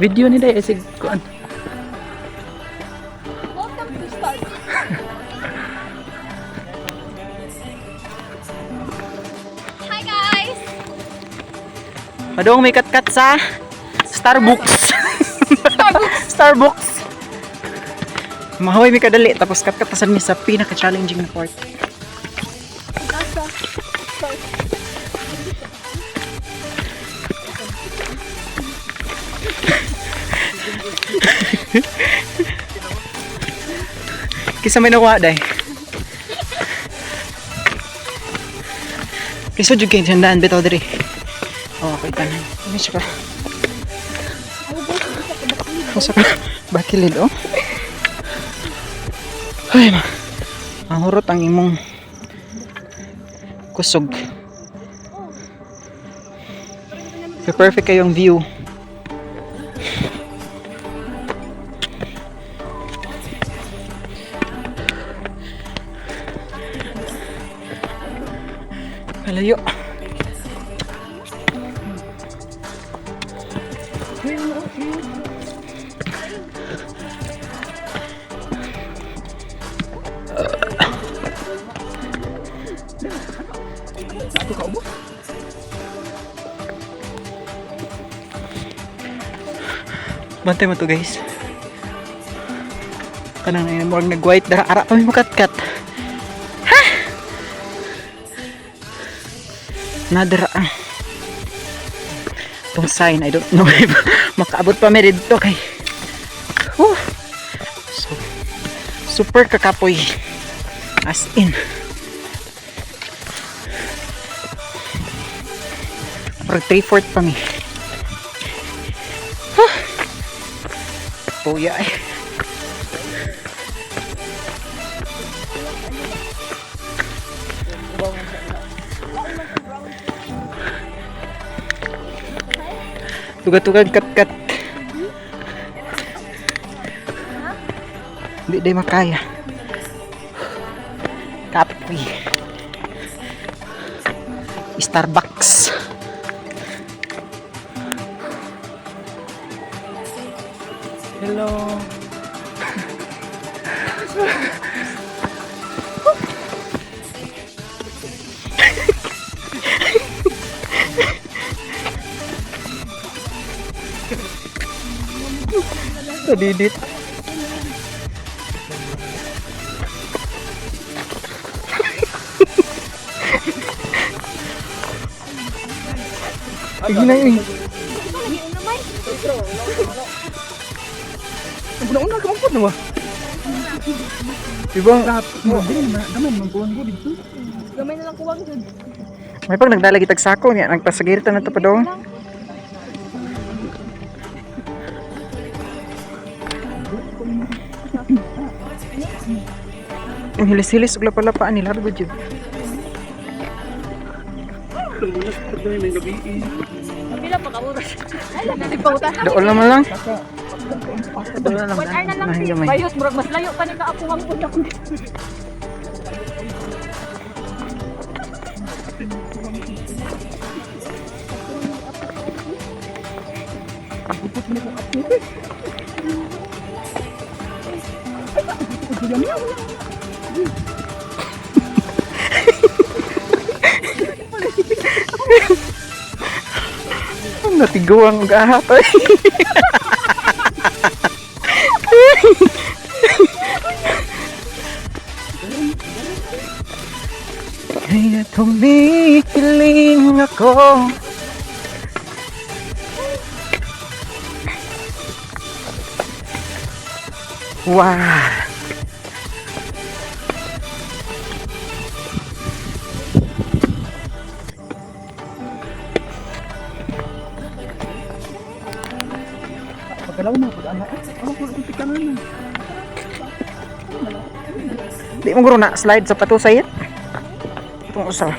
Video ni day isig kuan. Welcome to start. Hi guys! Padong may kat-kat sa Starbucks. Starbucks. Mahoy mi kadali tapos kat-katasan mi sa pinaka-challenging na part. Nasa start. Kisa may nakuha day. Kisa jud kay sandaan bitaw diri. Oh, kay tanan. Ano siya ka? Usa ka bakilid oh. Ay ma. Ang hurot ang imong kusog. Perfect kayong view. Malayo. Bantay mo to guys. Kanang na murag nag-white dara ara pa mi makat-kat. Ha! Nadara ang tong sign, I don't know if makaabot pa mi dito kay. So, super kakapoy. As in. Parang 3/4 pa mi. Puya eh. Tugat-tugat kat-kat. Hindi day makaya. Kapoy. Starbucks. Hello. Tadidit. Tingin na yun. Una-una ka mampun na ba? Diba? Gamay na lang kuwang dyan. May pag nagdalagi tagsako niya, nagpasagiritan na ito pa doon. Ang hilis-hilis ug lapalapaan nila ro jud. Pila pa ka oras? Ay, nagpauta. Doon naman lang. One hour na lang si Bayos, murag mas layo pa ni kaapuwang po na. Natiguang gahat ay. Kaya tumikiling ako. Wow. Pagkalaw mo, pag-anak. Ano ko itikan na. Di mo guro na slide sa patusay. Itong usa.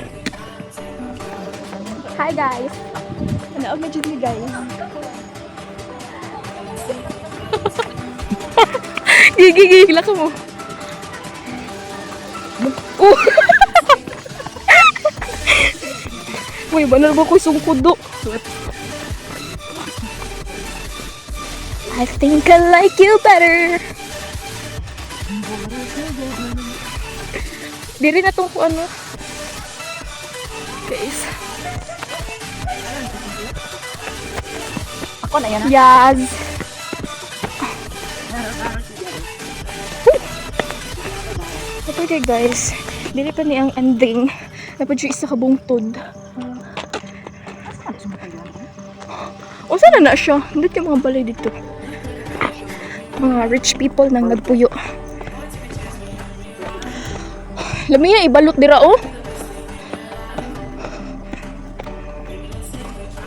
Hi guys. Ano medyo ni guys. Gigigil ako mo. Uy, banar ba ko sungkod do? I think I like you better. Diri na tong ano. Guys. Ako na yan. Yes. Okay guys. Dili pa ni ang ending. Dapat yung isa ka bungtod. O sana na siya? Hindi yung mga balay dito. Mga rich people nang nagpuyo. Lamiya, ibalot dira oh.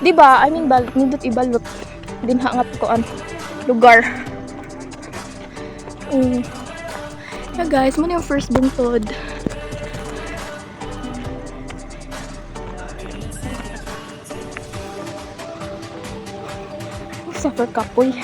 Diba? I mean, nindot ibalot. Dinhangat ko ang lugar. Yeah guys, muna yung first bungtod. Suffer kapoy.